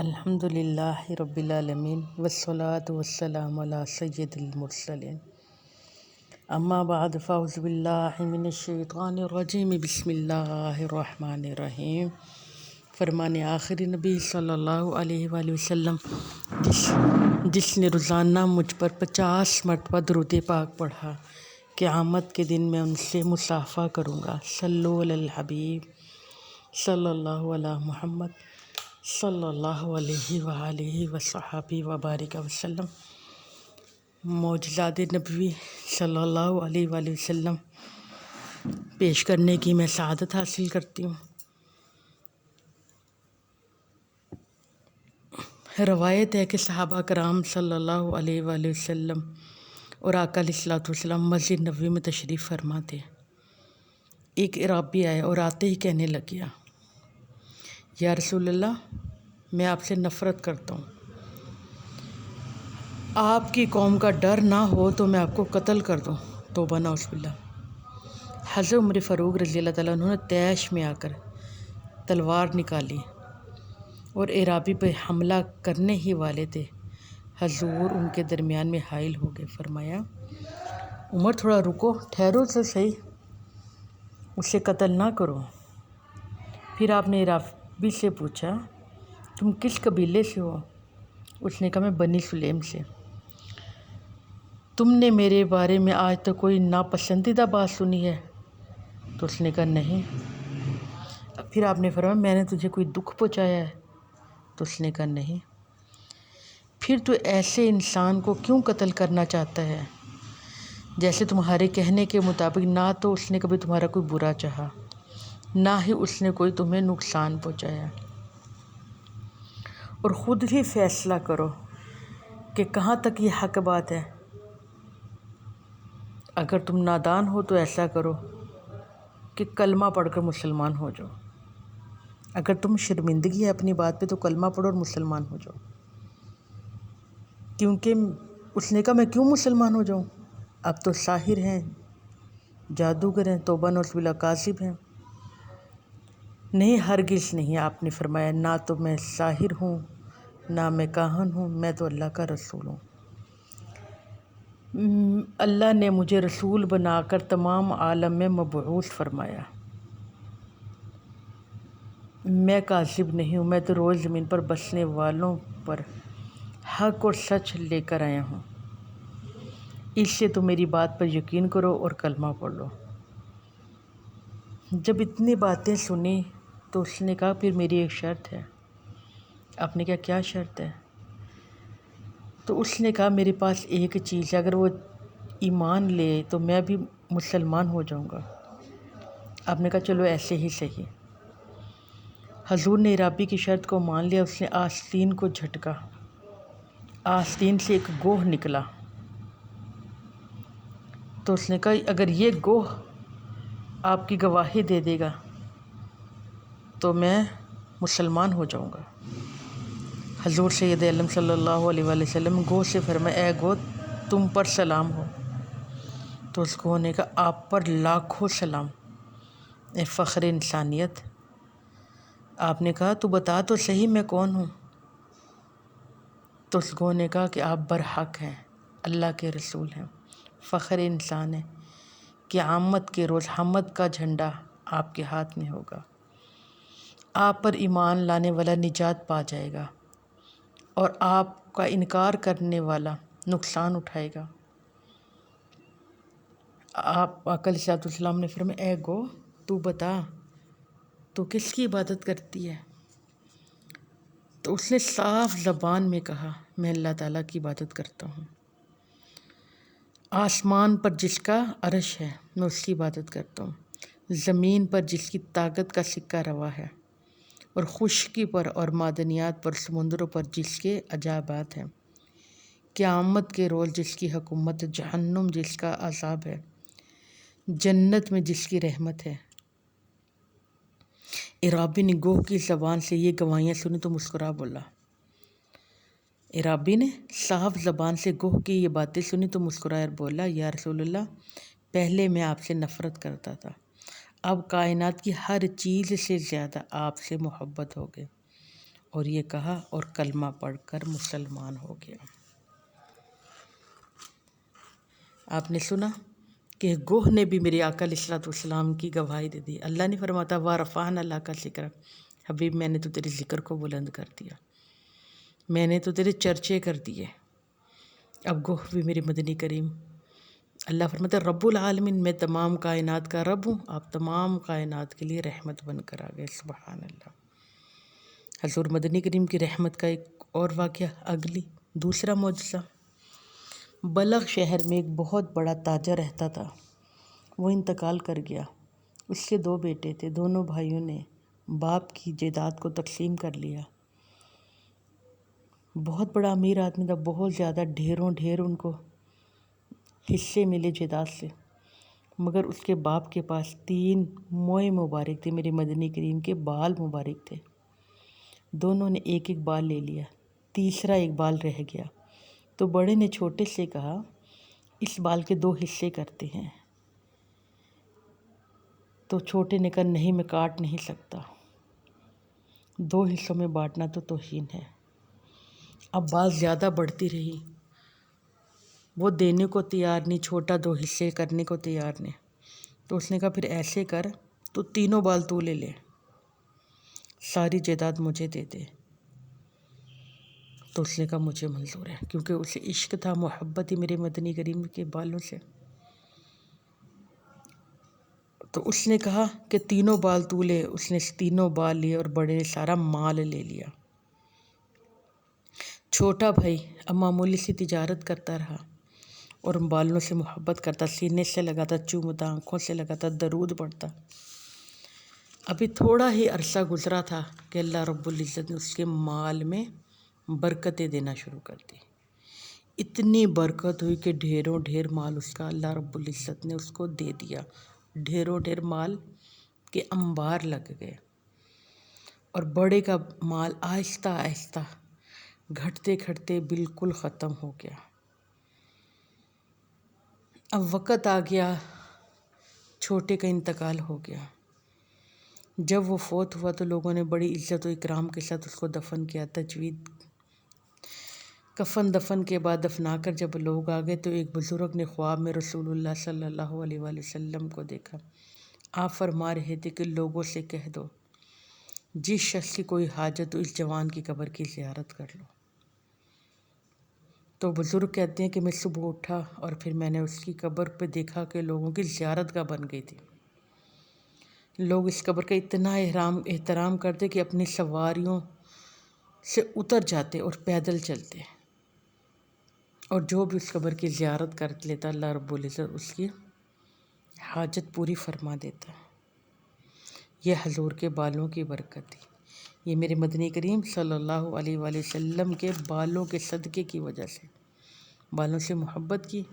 الحمد للہ رب العالمین والصلاة والسلام علی سید المرسلین اما بعد فاعوذ باللہ من الشیطان الرجیم بسم اللہ الرحمن الرحیم۔ فرمان آخری نبی صلی اللہ علیہ وآلہ وسلم جس نے روزانہ مجھ پر 50 مرتبہ درود پاک پڑھا، قیامت کے دن میں ان سے مصافحہ کروں گا۔ صلو علی الحبیب صلی اللہ علی محمد صلی اللہ علیہ وآلہ وصحبہ وبارک وسلم۔ معجزات نبوی صلی اللہ علیہ وآلہ وسلم پیش کرنے کی میں سعادت حاصل کرتی ہوں۔ روایت ہے کہ صحابہ کرام صلی اللہ علیہ وآلہ وسلم اور آقا علیہ الصلوۃ والسلام مسجد نبوی میں تشریف فرما تھے۔ ایک اعرابی آیا اور آتے ہی کہنے لگیا، یا رسول اللہ، میں آپ سے نفرت کرتا ہوں، آپ کی قوم کا ڈر نہ ہو تو میں آپ کو قتل کر دوں۔ توبہ نعوذ باللہ۔ حضرت عمر فاروق رضی اللہ تعالیٰ عنہ نے طیش میں آ کر تلوار نکالی اور اعرابی پہ حملہ کرنے ہی والے تھے۔ حضور ان کے درمیان میں حائل ہو گئے، فرمایا، عمر تھوڑا رکو، ٹھہرو تو صحیح، اسے قتل نہ کرو۔ پھر آپ نے اعرابی سے پوچھا، تم کس قبیلے سے ہو؟ اس نے کہا، میں بنی سلیم سے۔ تم نے میرے بارے میں آج تک کوئی ناپسندیدہ بات سنی ہے؟ تو اس نے کہا، نہیں۔ پھر آپ نے فرمایا، میں نے تجھے کوئی دکھ پہنچایا ہے؟ تو اس نے کہا، نہیں۔ پھر تو ایسے انسان کو کیوں قتل کرنا چاہتا ہے؟ جیسے تمہارے کہنے کے مطابق نہ تو اس نے کبھی تمہارا کوئی برا چاہا، نہ ہی اس نے کوئی تمہیں نقصان پہنچایا۔ اور خود ہی فیصلہ کرو کہ کہاں تک یہ حق بات ہے۔ اگر تم نادان ہو تو ایسا کرو کہ کلمہ پڑھ کر مسلمان ہو جاؤ۔ اگر تم شرمندگی ہے اپنی بات پہ تو کلمہ پڑھو اور مسلمان ہو جاؤ۔ کیونکہ اس نے کہا، میں کیوں مسلمان ہو جاؤں؟ اب تو ساحر ہیں، جادوگر ہیں، توبہ نعوذ باللہ، کاذب ہیں۔ نہیں، ہرگز نہیں۔ آپ نے فرمایا، نہ تو میں ساحر ہوں، نہ میں کاہن ہوں، میں تو اللہ کا رسول ہوں۔ اللہ نے مجھے رسول بنا کر تمام عالم میں مبعوث فرمایا۔ میں کاذب نہیں ہوں، میں تو روز زمین پر بسنے والوں پر حق اور سچ لے کر آیا ہوں۔ اس سے تو میری بات پر یقین کرو اور کلمہ پڑھ لو۔ جب اتنی باتیں سنی تو اس نے کہا، پھر میری ایک شرط ہے۔ آپ نے کہا، کیا شرط ہے؟ تو اس نے کہا، میرے پاس ایک چیز ہے، اگر وہ ایمان لے تو میں بھی مسلمان ہو جاؤں گا۔ آپ نے کہا، چلو ایسے ہی صحیح۔ حضور نے اعرابی کی شرط کو مان لیا۔ اس نے آستین کو جھٹکا، آستین سے ایک گوہ نکلا۔ تو اس نے کہا، اگر یہ گوہ آپ کی گواہی دے دے گا تو میں مسلمان ہو جاؤں گا۔ حضور سید عالم صلی اللہ علیہ وآلہ وسلم گوہ سے فرمایا، اے گوہ، تم پر سلام ہو۔ تو اس گوہ نے کہا، آپ پر لاکھوں سلام، اے فخر انسانیت۔ آپ نے کہا، تو بتا تو صحیح میں کون ہوں؟ تو اس گوہ نے کہا کہ آپ برحق ہیں، اللہ کے رسول ہیں، فخر انسان ہیں، قیامت کے روز حمد کا جھنڈا آپ کے ہاتھ میں ہوگا، آپ پر ایمان لانے والا نجات پا جائے گا اور آپ کا انکار کرنے والا نقصان اٹھائے گا۔ آپ آقا علیہ الصلوۃ والسلام نے فرمایا، اے گوہ، تو بتا، تو کس کی عبادت کرتی ہے؟ تو اس نے صاف زبان میں کہا، میں اللہ تعالیٰ کی عبادت کرتا ہوں۔ آسمان پر جس کا عرش ہے میں اس کی عبادت کرتا ہوں، زمین پر جس کی طاقت کا سکہ روا ہے، اور خشکی پر اور معدنیات پر، سمندروں پر جس کے عجائبات ہیں، قیامت کے روز جس کی حکومت ہے، جہنم جس کا عذاب ہے، جنت میں جس کی رحمت ہے۔ اعرابی نے گوہ کی زبان سے یہ گواہیاں سنی تو مسکرا بولا۔ اعرابی نے صاف زبان سے گوہ کی یہ باتیں سنی تو مسکرایا اور بولا، یا رسول اللہ، پہلے میں آپ سے نفرت کرتا تھا، اب کائنات کی ہر چیز سے زیادہ آپ سے محبت ہو گئی۔ اور یہ کہا اور کلمہ پڑھ کر مسلمان ہو گیا۔ آپ نے سنا کہ گوہ نے بھی میرے آقا علیہ الصلوۃ والسلام کی گواہی دے دی۔ اللہ نہیں فرماتا وَرَفَعْنَا لَكَ ذِكْرَكَ، حبیب میں نے تو تیرے ذکر کو بلند کر دیا، میں نے تو تیرے چرچے کر دیے۔ اب گوہ بھی میرے مدنی کریم، اللہ فرماتا ہے رب العالمین، میں تمام کائنات کا رب ہوں، آپ تمام کائنات کے لیے رحمت بن کر آ گئے۔ سبحان اللہ۔ حضور مدنی کریم کی رحمت کا ایک اور واقعہ، دوسرا معجزہ۔ بلخ شہر میں ایک بہت بڑا تاجر رہتا تھا، وہ انتقال کر گیا۔ اس کے 2 بیٹے تھے، دونوں بھائیوں نے باپ کی جائیداد کو تقسیم کر لیا۔ بہت بڑا امیر آدمی تھا، بہت زیادہ ڈھیر ان کو حصے ملے جائیداد سے، مگر اس کے باپ کے پاس 3 موئے مبارک تھے، میرے مدنی کریم کے بال مبارک تھے۔ دونوں نے ایک بال لے لیا، تیسرا ایک بال رہ گیا، تو بڑے نے چھوٹے سے کہا اس بال کے 2 حصے کرتے ہیں، تو چھوٹے نے کہا نہیں، میں کاٹ نہیں سکتا، 2 حصوں میں بانٹنا تو توہین ہے۔ اب بات زیادہ بڑھتی رہی، وہ دینے کو تیار نہیں، چھوٹا 2 حصے کرنے کو تیار نہیں، تو اس نے کہا پھر ایسے کر، تو 3 بال تو لے، ساری جائیداد مجھے دے دے۔ تو اس نے کہا مجھے منظور ہے، کیونکہ اسے عشق تھا، محبت ہی میرے مدنی کریم کے بالوں سے۔ تو اس نے کہا کہ 3 بال تو لے، اس نے 3 بال لیے اور بڑے نے سارا مال لے لیا۔ چھوٹا بھائی اب معمولی سی تجارت کرتا رہا اور بالوں سے محبت کرتا، سینے سے لگاتا، چومتا، آنکھوں سے لگاتا، درود پڑھتا۔ ابھی تھوڑا ہی عرصہ گزرا تھا کہ اللہ رب العزت نے اس کے مال میں برکتیں دینا شروع کر دی۔ اتنی برکت ہوئی کہ ڈھیر مال اس کا اللہ رب العزت نے اس کو دے دیا، ڈھیر مال کے انبار لگ گئے، اور بڑے کا مال آہستہ آہستہ گھٹتے بالکل ختم ہو گیا۔ اب وقت آ گیا، چھوٹے کا انتقال ہو گیا۔ جب وہ فوت ہوا تو لوگوں نے بڑی عزت و اکرام کے ساتھ اس کو دفن کیا، تجوید کفن دفن کے بعد دفنا کر جب لوگ آ گئے تو ایک بزرگ نے خواب میں رسول اللہ صلی اللہ علیہ وآلہ وسلم کو دیکھا۔ آپ فرما رہے تھے کہ لوگوں سے کہہ دو جس شخص کی کوئی حاجت ہو اس جوان کی قبر کی زیارت کر لو۔ تو بزرگ کہتے ہیں کہ میں صبح اٹھا اور پھر میں نے اس کی قبر پہ دیکھا کہ لوگوں کی زیارت کا بن گئی تھی۔ لوگ اس قبر کا اتنا احترام کرتے کہ اپنی سواریوں سے اتر جاتے اور پیدل چلتے، اور جو بھی اس قبر کی زیارت کر لیتا اللہ رب العزت اس کی حاجت پوری فرما دیتا۔ یہ حضور کے بالوں کی برکت تھی، یہ میرے مدنی کریم صلی اللہ علیہ وآلہ وسلم کے بالوں کے صدقے کی وجہ سے، بالوں سے محبت کی،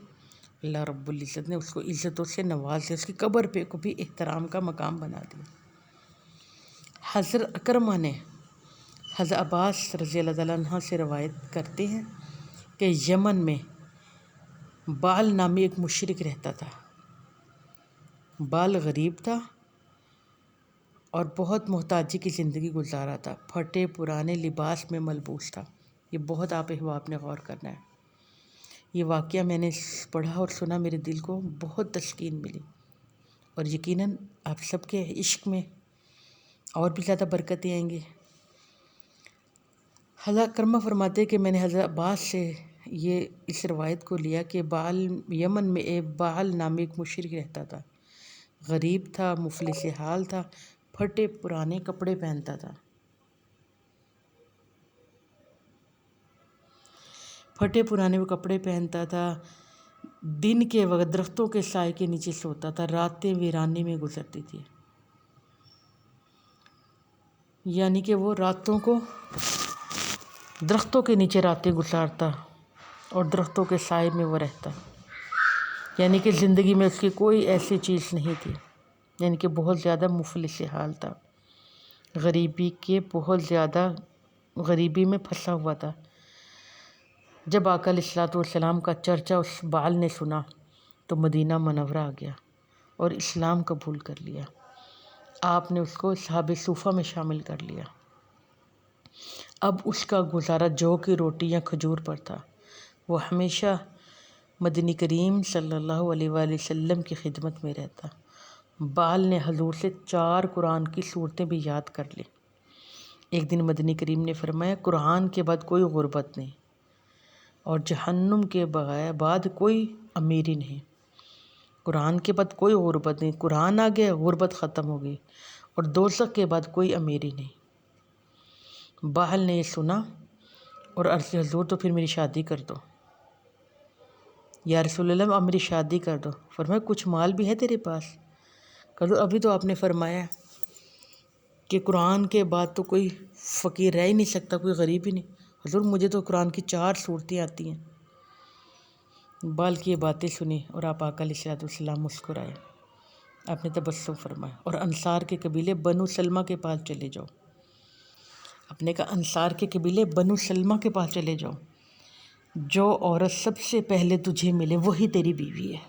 اللہ رب العزت نے اس کو عزتوں سے نواز دیا، اس کی قبر پہ کو بھی احترام کا مقام بنا دیا۔ حضرت اکرمہ نے حضرت عباس رضی اللہ تعالیٰ عنہ سے روایت کرتے ہیں کہ یمن میں بال نامی ایک مشرک رہتا تھا۔ بال غریب تھا اور بہت محتاجی کی زندگی گزارا تھا، پھٹے پرانے لباس میں ملبوس تھا۔ یہ بہت آپ نے غور کرنا ہے۔ یہ واقعہ میں نے پڑھا اور سنا، میرے دل کو بہت تسکین ملی، اور یقیناً آپ سب کے عشق میں اور بھی زیادہ برکتیں آئیں گی۔ حضرت کرمہ فرماتے کہ میں نے حضرت عباس سے اس روایت کو لیا کہ یمن میں ایک بال نامی ایک مشرک رہتا تھا، غریب تھا، مفلس حال تھا، پھٹے پرانے کپڑے پہنتا تھا، دن کے وقت درختوں کے سائے کے نیچے سوتا تھا، راتیں ویرانے میں گزرتی تھی، یعنی کہ وہ راتوں کو درختوں کے نیچے راتیں گزارتا اور درختوں کے سائے میں وہ رہتا، یعنی کہ زندگی میں اس کی کوئی ایسی چیز نہیں تھی، یعنی کہ بہت زیادہ مفلس حال تھا، غریبی میں پھنسا ہوا تھا۔ جب آقا علیہ الصلوۃ والسلام کا چرچا اس بال نے سنا تو مدینہ منورہ آ گیا اور اسلام قبول کر لیا۔ آپ نے اس کو اصحاب صوفہ میں شامل کر لیا۔ اب اس کا گزارا جو کی روٹی یا کھجور پر تھا۔ وہ ہمیشہ مدنی کریم صلی اللہ علیہ وآلہ وسلم کی خدمت میں رہتا۔ بال نے حضور سے 4 قرآن کی صورتیں بھی یاد کر لی۔ ایک دن مدنی کریم نے فرمایا قرآن کے بعد کوئی غربت نہیں اور جہنم کے بعد کوئی امیری نہیں۔ قرآن کے بعد کوئی غربت نہیں، قرآن آ گیا غربت ختم ہو گئی، اور دوزخ کے بعد کوئی امیری نہیں۔ بال نے یہ سنا اور عرض حضور تو پھر میری شادی کر دو۔ یا رسول اللہ اب میری شادی کر دو۔ فرمایا کچھ مال بھی ہے تیرے پاس؟ کہ ابھی تو آپ نے فرمایا کہ قرآن کے بعد تو کوئی فقیر رہ ہی نہیں سکتا، کوئی غریب ہی نہیں۔ حضور مجھے تو قرآن کی 4 صورتیں آتی ہیں۔ بال کی یہ باتیں سنی اور آپ آقا علیہ الصلوۃ والسلام مسکرائے۔ آپ نے تبسم فرمایا اور انصار کے قبیلے بنو سلمہ کے پاس چلے جاؤ۔ آپ نے کہا انصار کے قبیلے بنو سلمہ کے پاس چلے جاؤ، جو عورت سب سے پہلے تجھے ملے وہی تیری بیوی ہے۔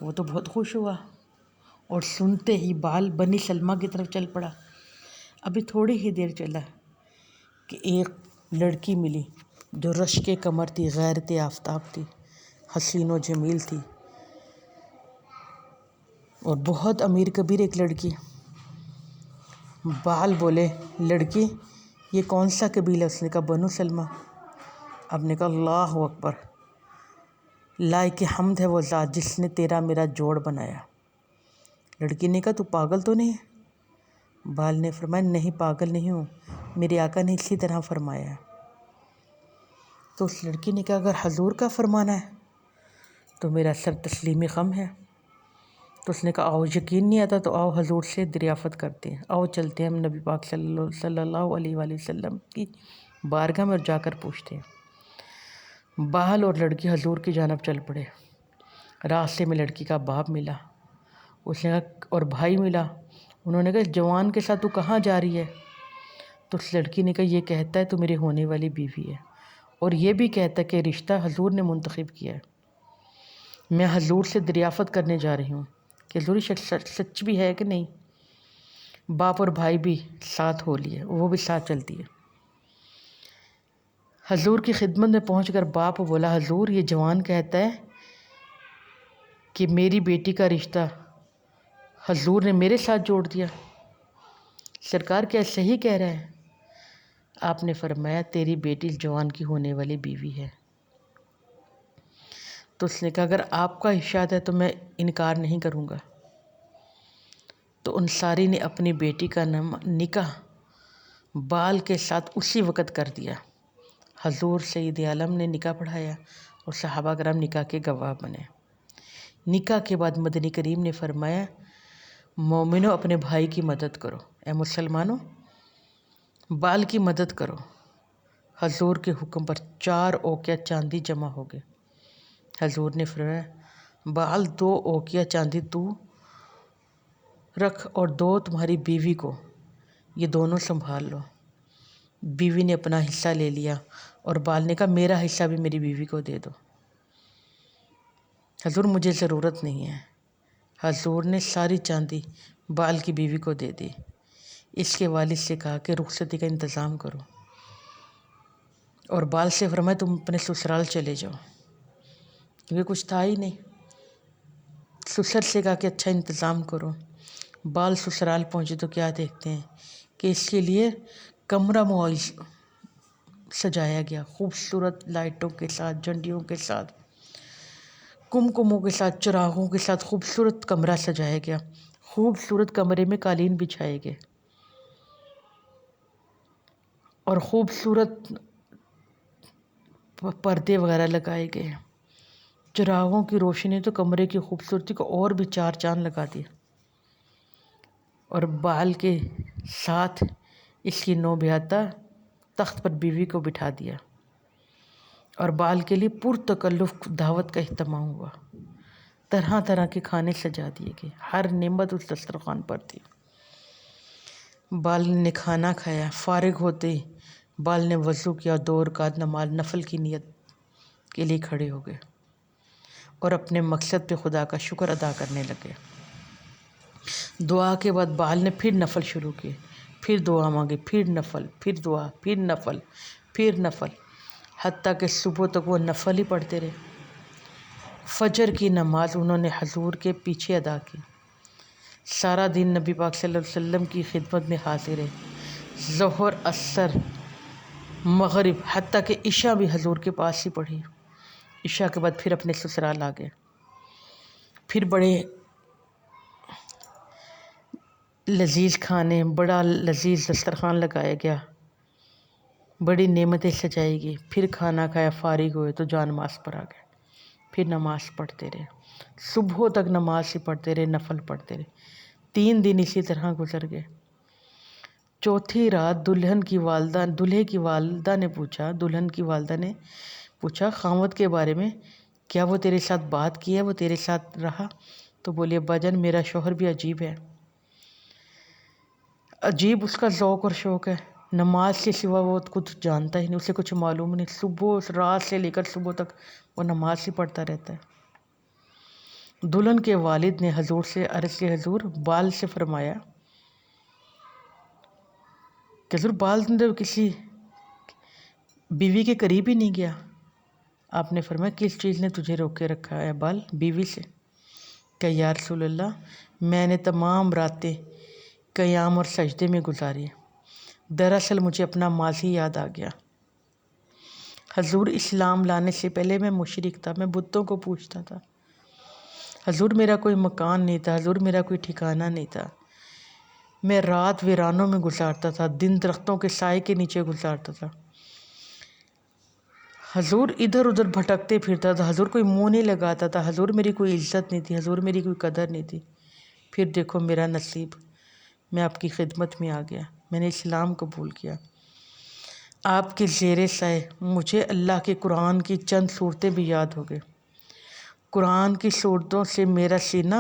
وہ تو بہت خوش ہوا اور سنتے ہی بال بنی سلمہ کی طرف چل پڑا۔ ابھی تھوڑی ہی دیر چلا کہ ایک لڑکی ملی جو رشک کمر تھی، غیرت آفتاب تھی، حسین و جمیل تھی اور بہت امیر کبیر ایک لڑکی۔ بال بولے لڑکی یہ کون سا قبیلہ؟ اس نے کہا بنو سلمہ۔ اب نے کہا اللہ اکبر، لائق حمد ہے وہ ذات جس نے تیرا میرا جوڑ بنایا۔ لڑکی نے کہا تو پاگل تو نہیں ہے؟ بال نے فرمایا نہیں پاگل نہیں ہوں، میرے آقا نے اسی طرح فرمایا ہے۔ تو اس لڑکی نے کہا اگر حضور کا فرمانا ہے تو میرا سر تسلیم خم ہے۔ تو اس نے کہا آؤ، یقین نہیں آتا تو آؤ حضور سے دریافت کرتے ہیں، آؤ چلتے ہیں ہم نبی پاک صلی اللہ علیہ وآلہ وسلم کی بارگاہ میں اور جا کر پوچھتے ہیں۔ بال اور لڑکی حضور کی جانب چل پڑے۔ راستے میں لڑکی کا باپ ملا، اس نے کہا اور بھائی ملا۔ انہوں نے کہا اس جوان کے ساتھ تو کہاں جا رہی ہے؟ تو اس لڑکی نے کہا یہ کہتا ہے تو میری ہونے والی بیوی ہے، اور یہ بھی کہتا ہے کہ رشتہ حضور نے منتخب کیا ہے۔ میں حضور سے دریافت کرنے جا رہی ہوں کہ حضور سچ بھی ہے کہ نہیں۔ باپ اور بھائی بھی ساتھ ہو لیے، وہ بھی ساتھ چلتی ہے۔ حضور کی خدمت میں پہنچ کر باپ بولا حضور یہ جوان کہتا ہے کہ میری بیٹی کا رشتہ حضور نے میرے ساتھ جوڑ دیا، سرکار کیا صحیح کہہ رہا ہے؟ آپ نے فرمایا تیری بیٹی جوان کی ہونے والی بیوی ہے۔ تو اس نے کہا اگر آپ کا ارشاد ہے تو میں انکار نہیں کروں گا۔ تو انصاری نے اپنی بیٹی کا نکاح بال کے ساتھ اسی وقت کر دیا۔ حضور سید عالم نے نکاح پڑھایا اور صحابہ کرام نکاح کے گواہ بنے۔ نکاح کے بعد مدنی کریم نے فرمایا مومنو اپنے بھائی کی مدد کرو، اے مسلمانوں بال کی مدد کرو۔ حضور کے حکم پر 4 اوقیہ چاندی جمع ہو گئے۔ حضور نے فرمایا بال 2 اوقیہ چاندی تو رکھ اور 2 تمہاری بیوی کو، یہ دونوں سنبھال لو۔ بیوی نے اپنا حصہ لے لیا اور بال نے کہا میرا حصہ بھی میری بیوی کو دے دو۔ حضور مجھے ضرورت نہیں ہے۔ حضور نے ساری چاندی بال کی بیوی کو دے دی۔ اس کے والد سے کہا کہ رخصتی کا انتظام کرو، اور بال سے فرمایا تم اپنے سسرال چلے جاؤ، کیونکہ کچھ تھا ہی نہیں۔ سسر سے کہا کہ اچھا انتظام کرو۔ بال سسرال پہنچے تو کیا دیکھتے ہیں کہ اس کے لیے کمرہ معاوض سجایا گیا، خوبصورت لائٹوں کے ساتھ، جھنڈیوں کے ساتھ، کمکموں کے ساتھ، چراغوں کے ساتھ خوبصورت کمرہ سجایا گیا۔ خوبصورت کمرے میں قالین بچھائے گئے اور خوبصورت پردے وغیرہ لگائے گئے۔ چراغوں کی روشنی تو کمرے کی خوبصورتی کو اور بھی 4 چاند لگا دیا، اور بال کے ساتھ اس کی نوبیاتا تخت پر بیوی کو بٹھا دیا، اور بال کے لیے پرتکلف دعوت کا اہتمام ہوا۔ طرح طرح کے کھانے سجا دیے گئے، ہر نعمت اس دسترخوان پر تھی۔ بال نے کھانا کھایا، فارغ ہوتے ہی بال نے وضو کیا، 2 رکعت نماز نفل کی نیت کے لیے کھڑے ہو گئے اور اپنے مقصد پہ خدا کا شکر ادا کرنے لگے۔ دعا کے بعد بال نے پھر نفل شروع کیے، پھر دعا مانگی، پھر نفل، پھر دعا، پھر نفل، پھر نفل، حتیٰ کہ صبح تک وہ نفل ہی پڑھتے رہے۔ فجر کی نماز انہوں نے حضور کے پیچھے ادا کی، سارا دن نبی پاک صلی اللہ علیہ وسلم کی خدمت میں حاضر رہے، ظہر، عصر، مغرب، حتیٰ کہ عشاء بھی حضور کے پاس ہی پڑھی۔ عشاء کے بعد پھر اپنے سسرال آ گئے۔ پھر بڑے لذیذ کھانے، بڑا لذیذ دسترخوان لگایا گیا، بڑی نعمتیں سجائی گئی۔ پھر کھانا کھایا، فارغ ہوئے تو جا نماز پر آ گئے۔ پھر نماز پڑھتے رہے، صبح تک نماز ہی پڑھتے رہے، نفل پڑھتے رہے۔ 3 دن اسی طرح گزر گئے۔ چوتھی رات دلہن کی والدہ نے پوچھا خاوند کے بارے میں، کیا وہ تیرے ساتھ بات کی ہے، وہ تیرے ساتھ رہا؟ تو بولی ابا جان میرا شوہر بھی عجیب ہے، عجیب اس کا ذوق اور شوق ہے، نماز کے سوا وہ کچھ جانتا ہی نہیں، اسے کچھ معلوم نہیں، صبح رات سے لے کر صبح تک وہ نماز ہی پڑھتا رہتا ہے۔ دلہن کے والد نے حضور سے عرض کی، حضور بال سے فرمایا کہ حضور بال کسی بیوی کے قریب ہی نہیں گیا۔ آپ نے فرمایا کس چیز نے تجھے روکے رکھا ہے بال؟ بیوی سے۔ کہ یا رسول اللہ میں نے تمام راتیں قیام اور سجدے میں گزاری، دراصل مجھے اپنا ماضی یاد آ گیا۔ حضور اسلام لانے سے پہلے میں مشرک تھا، میں بتوں کو پوجتا تھا، حضور میرا کوئی مکان نہیں تھا، حضور میرا کوئی ٹھکانہ نہیں تھا، میں رات ویرانوں میں گزارتا تھا، دن درختوں کے سائے کے نیچے گزارتا تھا، حضور ادھر ادھر بھٹکتے پھرتا تھا، حضور کوئی منہ نہیں لگاتا تھا، حضور میری کوئی عزت نہیں تھی، حضور میری کوئی قدر نہیں تھی۔ پھر دیکھو میرا نصیب، میں آپ کی خدمت میں آ گیا، میں نے اسلام قبول کیا۔ آپ کے زیر سائے مجھے اللہ کے قرآن کی چند صورتیں بھی یاد ہو گئے۔ قرآن کی صورتوں سے میرا سینہ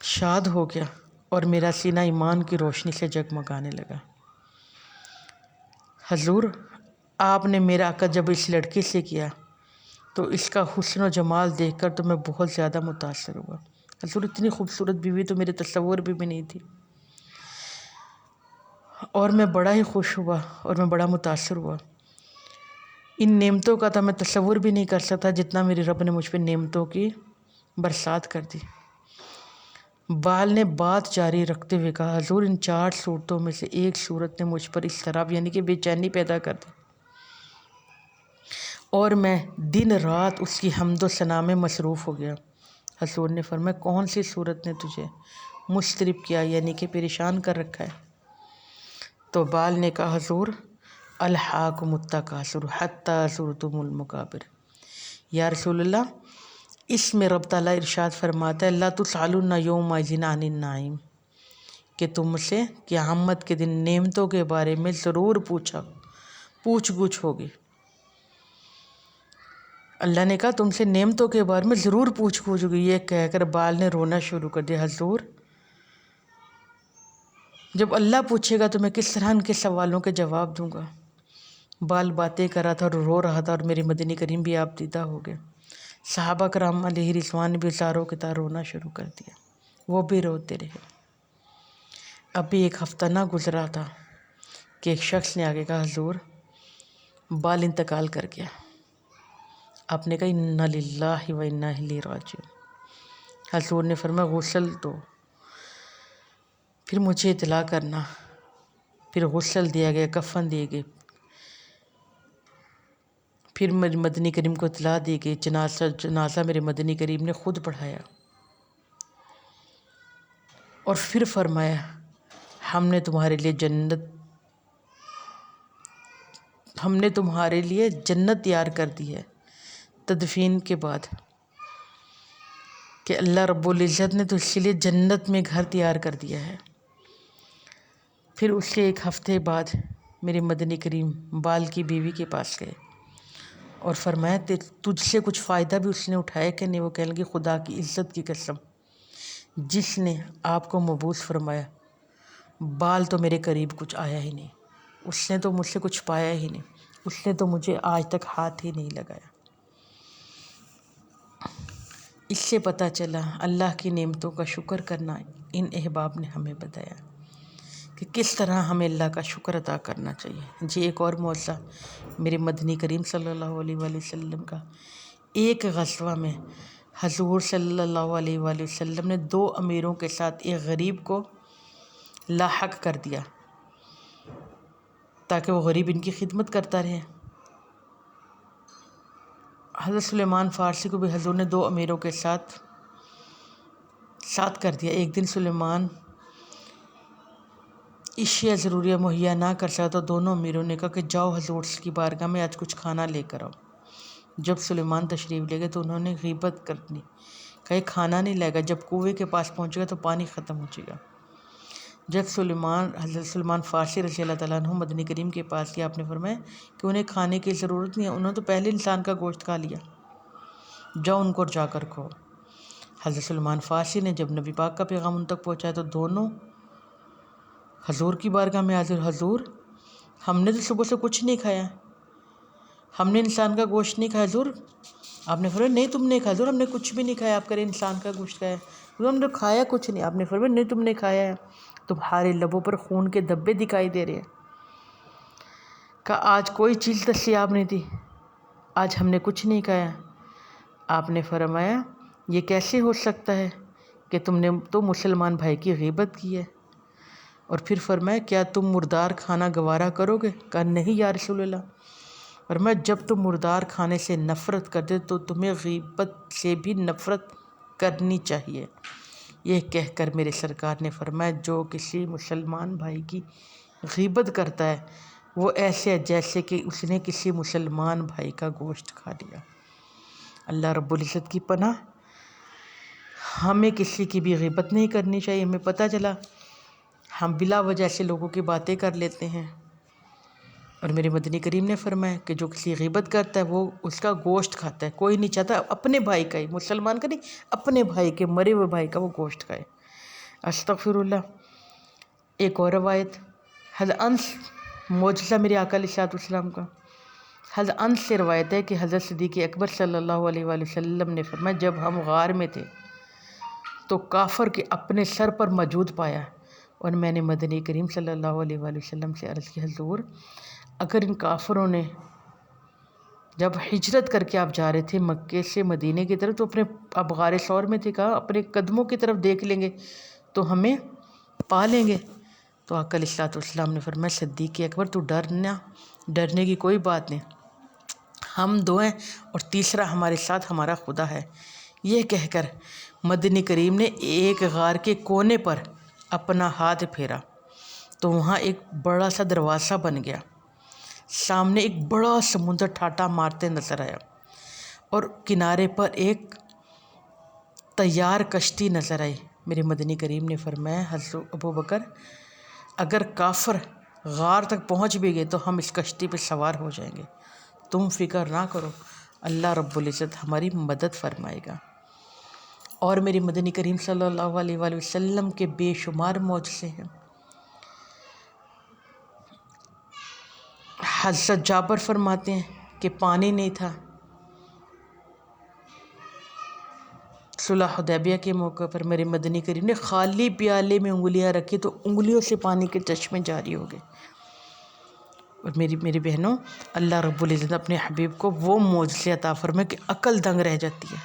شاد ہو گیا اور میرا سینہ ایمان کی روشنی سے جگمگانے لگا۔ حضور آپ نے میرا عقد جب اس لڑکی سے کیا تو اس کا حسن و جمال دیکھ کر تو میں بہت زیادہ متاثر ہوا۔ حضور اتنی خوبصورت بیوی تو میرے تصور بھی نہیں تھی، اور میں بڑا ہی خوش ہوا اور میں بڑا متاثر ہوا۔ ان نعمتوں کا تو میں تصور بھی نہیں کر سکتا جتنا میرے رب نے مجھ پہ نعمتوں کی برسات کر دی۔ بال نے بات جاری رکھتے ہوئے کہا، حضور ان 4 صورتوں میں سے ایک صورت نے مجھ پر اضطراب یعنی کہ بے چینی پیدا کر دی، اور میں دن رات اس کی حمد و ثنا میں مصروف ہو گیا۔ حضور نے فرمایا کون سی صورت نے تجھے مضطرب کیا یعنی کہ پریشان کر رکھا ہے؟ تو بال نے کہا، حضور الہاکم التکاثر حتی زرتم المقابر۔ یا رسول اللہ اس میں رب تعالیٰ ارشاد فرماتا ہے لا تسألن یومئذ عن النعیم، کہ تم سے قیامت کے دن نعمتوں کے بارے میں ضرور پوچھ گچھ ہوگی۔ اللہ نے کہا تم سے نعمتوں کے بارے میں ضرور پوچھ گچھ ہوگی۔ یہ کہہ کر بال نے رونا شروع کر دیا، حضور جب اللہ پوچھے گا تو میں کس طرح ان کے سوالوں کے جواب دوں گا؟ بال باتیں کر رہا تھا اور رو رہا تھا، اور میرے مدنی کریم بھی آپ دیدہ ہو گئے۔ صحابہ کرام علیہ رضوان نے بھی زاروں کی طرح رونا شروع کر دیا، وہ بھی روتے رہے۔ ابھی 1 ہفتہ نہ گزرا تھا کہ ایک شخص نے آگے کہا، حضور بال انتقال کر گیا۔ آپ نے کہا انا للہ و انا الیہ راجعون۔ حضور نے فرمایا غسل دو، پھر مجھے اطلاع کرنا۔ پھر غسل دیا گیا، کفن دیے گئے، پھر میرے مدنی کریم کو اطلاع دی گئی، جنازہ میرے مدنی کریم نے خود پڑھایا، اور پھر فرمایا ہم نے تمہارے لیے جنت تیار کر دی ہے تدفین کے بعد، کہ اللہ رب العزت نے تو اس کے لیے جنت میں گھر تیار کر دیا ہے۔ پھر اس کے 1 ہفتے بعد میرے مدنی کریم بال کی بیوی کے پاس گئے اور فرمایا تجھ سے کچھ فائدہ بھی اس نے اٹھایا کہ نہیں؟ وہ کہنے لگی خدا کی عزت کی قسم جس نے آپ کو مبعوث فرمایا، بال تو میرے قریب کچھ آیا ہی نہیں، اس نے تو مجھ سے کچھ پایا ہی نہیں، اس نے تو مجھے آج تک ہاتھ ہی نہیں لگایا۔ اس سے پتہ چلا اللہ کی نعمتوں کا شکر کرنا ان احباب نے ہمیں بتایا کہ کس طرح ہمیں اللہ کا شکر ادا کرنا چاہیے۔ جی ایک اور معجزہ میرے مدنی کریم صلی اللہ علیہ وآلہ وسلم کا، ایک غزوہ میں حضور صلی اللہ علیہ وآلہ وسلم نے 2 امیروں کے ساتھ ایک غریب کو لاحق کر دیا تاکہ وہ غریب ان کی خدمت کرتا رہے۔ حضرت سلیمان فارسی کو بھی حضور نے 2 امیروں کے ساتھ کر دیا۔ ایک دن سلیمان اشیاء ضروریہ مہیا نہ کر سکا تو دونوں امیروں نے کہا کہ جاؤ حضور کی بارگاہ میں آج کچھ کھانا لے کر آؤ۔ جب سلیمان تشریف لے گئے تو انہوں نے غیبت کرنی، کہا کھانا نہیں لائے گا، جب کنویں کے پاس پہنچے گا تو پانی ختم ہو جائے گا۔ جب حضرت سلیمان فارسی رضی اللہ تعالیٰ عنہ مدنی کریم کے پاس گیا، آپ نے فرمایا کہ انہیں کھانے کی ضرورت نہیں ہے، انہوں نے تو پہلے انسان کا گوشت کھا لیا، جاؤ ان کو جا کر کھو۔ حضرت سلیمان فارسی نے جب نبی پاک کا پیغام ان تک پہنچایا تو دونوں حضور کی بارگاہ میں حاضر، حضور ہم نے تو صبح سے کچھ نہیں کھایا، ہم نے انسان کا گوشت نہیں کھایا۔ حضور آپ نے فرمایا نہیں تم نے کھایا۔ حضور ہم نے کچھ بھی نہیں کھایا، آپ کرے انسان کا گوشت کھایا۔ حضور ہم نے کھایا کچھ نہیں۔ آپ نے فرمایا نہیں تم نے کھایا ہے، تمہارے لبوں پر خون کے دھبے دکھائی دے رہے ہیں۔ کہا آج کوئی چیز دستیاب نہیں تھی، آج ہم نے کچھ نہیں کھایا۔ آپ نے فرمایا یہ کیسے ہو سکتا ہے کہ تم نے تو مسلمان بھائی کی غیبت کی ہے؟ اور پھر فرمایا کیا تم مردار کھانا گوارا کرو گے؟ کہا نہیں یا رسول اللہ۔ فرمایا جب تم مردار کھانے سے نفرت کرتے تو تمہیں غیبت سے بھی نفرت کرنی چاہیے۔ یہ کہہ کر میرے سرکار نے فرمایا جو کسی مسلمان بھائی کی غیبت کرتا ہے وہ ایسے ہے جیسے کہ اس نے کسی مسلمان بھائی کا گوشت کھا لیا۔ اللہ رب العزت کی پناہ، ہمیں کسی کی بھی غیبت نہیں کرنی چاہیے۔ ہمیں پتہ چلا ہم بلا وجہ سے لوگوں کی باتیں کر لیتے ہیں، اور میرے مدنی کریم نے فرمایا کہ جو کسی غیبت کرتا ہے وہ اس کا گوشت کھاتا ہے۔ کوئی نہیں چاہتا اپنے بھائی کا ہی، مسلمان کا نہیں، اپنے بھائی کے، مرے ہوئے بھائی کا وہ گوشت کھائے۔ استغفر اللہ۔ ایک اور روایت حضرت انس، معجزہ میرے آقا علیہ السلام کا، حضرت انس سے روایت ہے کہ حضرت صدیق اکبر صلی اللہ علیہ وآلہ وسلم نے فرمایا جب ہم غار میں تھے تو کافر کے اپنے سر پر موجود پایا، اور میں نے مدنی کریم صلی اللہ علیہ وآلہ وسلم سے عرض کی حضور اگر ان کافروں نے جب ہجرت کر کے آپ جا رہے تھے مکے سے مدینے کی طرف تو اپنے، آپ غار ثور میں تھے، کہا اپنے قدموں کی طرف دیکھ لیں گے تو ہمیں پا لیں گے۔ تو آقا علیہ السلام نے فرمایا صدیق اکبر تو ڈرنے کی کوئی بات نہیں، ہم 2 ہیں اور تیسرا ہمارے ساتھ ہمارا خدا ہے۔ یہ کہہ کر مدنی کریم نے ایک غار کے کونے پر اپنا ہاتھ پھیرا تو وہاں ایک بڑا سا دروازہ بن گیا، سامنے ایک بڑا سمندر ٹھاٹا مارتے نظر آیا، اور کنارے پر ایک تیار کشتی نظر آئی۔ میرے مدنی کریم نے فرمایا حضرت ابو بکر اگر کافر غار تک پہنچ بھی گئے تو ہم اس کشتی پہ سوار ہو جائیں گے، تم فکر نہ کرو، اللہ رب العزت ہماری مدد فرمائے گا۔ اور میری مدنی کریم صلی اللہ علیہ وآلہ وسلم کے بے شمار معجزے ہیں۔ حضرت جابر فرماتے ہیں کہ پانی نہیں تھا، صلح حدیبیہ کے موقع پر میرے مدنی کریم نے خالی پیالے میں انگلیاں رکھی تو انگلیوں سے پانی کے چشمے جاری ہو گئے۔ اور میری بہنوں، اللہ رب العزت اپنے حبیب کو وہ معجزے عطا فرمائے کہ عقل دنگ رہ جاتی ہے۔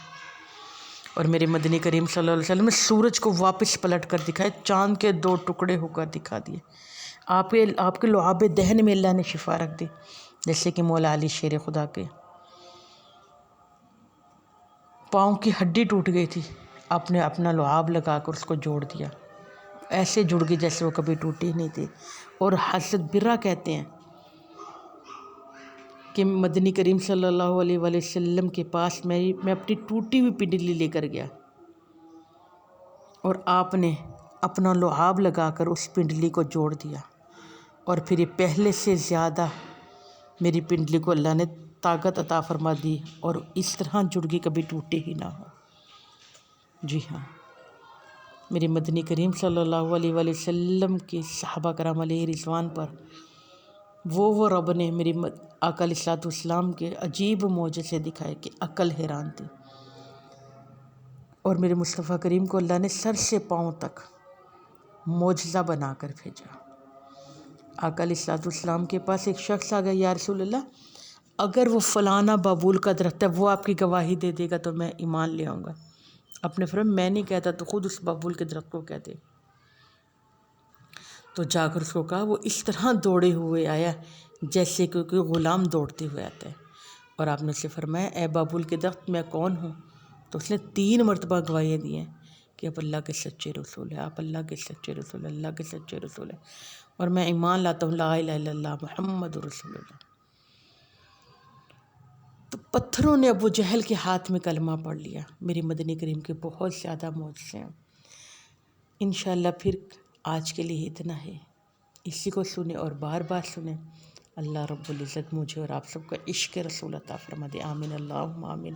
اور میرے مدنی کریم صلی اللہ علیہ وسلم نے سورج کو واپس پلٹ کر دکھائے، چاند کے 2 ٹکڑے ہو کر دکھا دیے، آپ کے لعاب دہن میں اللہ نے شفا رکھ دی، جیسے کہ مولا علی شیر خدا کے پاؤں کی ہڈی ٹوٹ گئی تھی، آپ نے اپنا لعاب لگا کر اس کو جوڑ دیا، ایسے جڑ گئی جیسے وہ کبھی ٹوٹی نہیں تھی۔ اور حضرت برا کہتے ہیں کہ مدنی کریم صلی اللہ علیہ وآلہ وسلم کے پاس میں اپنی ٹوٹی ہوئی پنڈلی لے کر گیا، اور آپ نے اپنا لعاب لگا کر اس پنڈلی کو جوڑ دیا، اور پھر یہ پہلے سے زیادہ میری پنڈلی کو اللہ نے طاقت عطا فرما دی، اور اس طرح جڑ گئی کبھی ٹوٹے ہی نہ ہو۔ جی ہاں، میرے مدنی کریم صلی اللہ علیہ وآلہ وسلم کے صحابہ کرام علیہ رضوان پر وہ رب نے میری آقا علیہ السلام کے عجیب معجزے دکھائے کہ عقل حیران تھی۔ اور میرے مصطفیٰ کریم کو اللہ نے سر سے پاؤں تک معجزہ بنا کر بھیجا۔ آقا علیہ السلام کے پاس ایک شخص آ گیا، یا رسول اللہ اگر وہ فلانا بابول کا درخت ہے وہ آپ کی گواہی دے دے گا تو میں ایمان لے آؤں گا۔ اپنے فرمایا میں نہیں کہتا تو خود اس بابول کے درخت کو کہہ دے۔ تو جا کر اس کو کہا، وہ اس طرح دوڑے ہوئے آیا جیسے کہ کوئی غلام دوڑتے ہوئے آتا ہے، اور آپ نے اسے فرمایا اے بابول کے درخت میں کون ہوں؟ تو اس نے 3 مرتبہ گواہیاں دی ہیں کہ آپ اللہ کے سچے رسول ہیں، آپ اللہ کے سچے رسول ہیں، اللہ کے سچے رسول ہیں، اور میں ایمان لاتا ہوں لا الہ الا اللہ محمد رسول اللہ۔ تو پتھروں نے ابو جہل کے ہاتھ میں کلمہ پڑھ لیا۔ میری مدنی کریم کے بہت زیادہ معجزے ہیں۔ انشاءاللہ پھر آج کے لیے اتنا ہے، اسی کو سنیں اور بار بار سنیں۔ اللہ رب العزت مجھے اور آپ سب کا عشق رسول عطا فرما دے، آمین اللہم آمین۔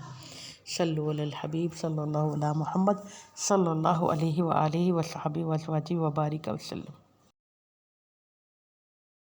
صلو علی الحبیب صلی اللہ علی محمد صلی اللہ علیہ وآلہ وصحبہ وازواجہ وبارک وسلم۔